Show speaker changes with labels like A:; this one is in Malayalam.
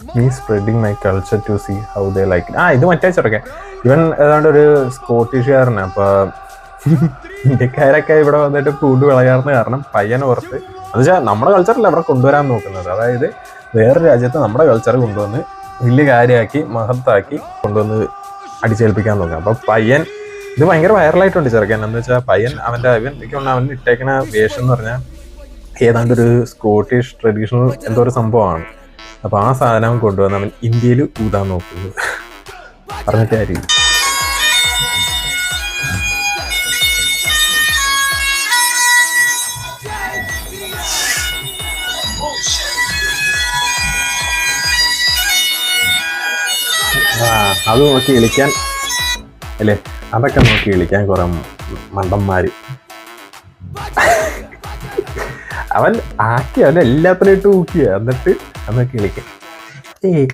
A: Me spreading my culture to see how they like it. ഇത് മറ്റേ ചെറുക്കൻ ഇവൻ ഏതാണ്ട് ഒരു സ്കോട്ടിഷുകാരനാണ്. അപ്പൊ ഇന്ത്യക്കാരൊക്കെ ഇവിടെ വന്നിട്ട് കൂട് വിളയാർന്ന കാരണം പയ്യനെ ഓർത്ത് എന്നുവെച്ചാൽ നമ്മുടെ കൾച്ചറല്ല ഇവിടെ കൊണ്ടുവരാൻ നോക്കുന്നത്. അതായത് വേറെ രാജ്യത്ത് നമ്മുടെ കൾച്ചർ കൊണ്ടുവന്ന് വലിയ കാര്യമാക്കി മഹത്താക്കി കൊണ്ടുവന്ന് അടിച്ചേൽപ്പിക്കാൻ നോക്കുക. അപ്പൊ പയ്യൻ ഇത് ഭയങ്കര വൈറലായിട്ടുണ്ട് ചെറുക്കൻ. എന്ന് വെച്ചാൽ പയ്യൻ അവൻ ഇട്ടേക്കണ വേഷം എന്ന് പറഞ്ഞാൽ ഏതാണ്ട് ഒരു സ്കോട്ടിഷ് ട്രഡീഷണൽ എന്തോ ഒരു സംഭവമാണ്. അപ്പൊ ആ സാധനം കൊണ്ടുവന്ന് അവൻ ഇന്ത്യയിൽ ഊതാൻ നോക്കുന്നത് പറഞ്ഞിട്ട് കാര്യം. അത് നോക്കി വിളിക്കാൻ അല്ലേ, അതൊക്കെ നോക്കി വിളിക്കാൻ കുറെ മണ്ടന്മാര്. അവൻ ആക്കി അവൻ എല്ലാത്തിനായിട്ട് ഊക്കിയ എന്നിട്ട് അതൊക്കെ വിളിക്കാൻ.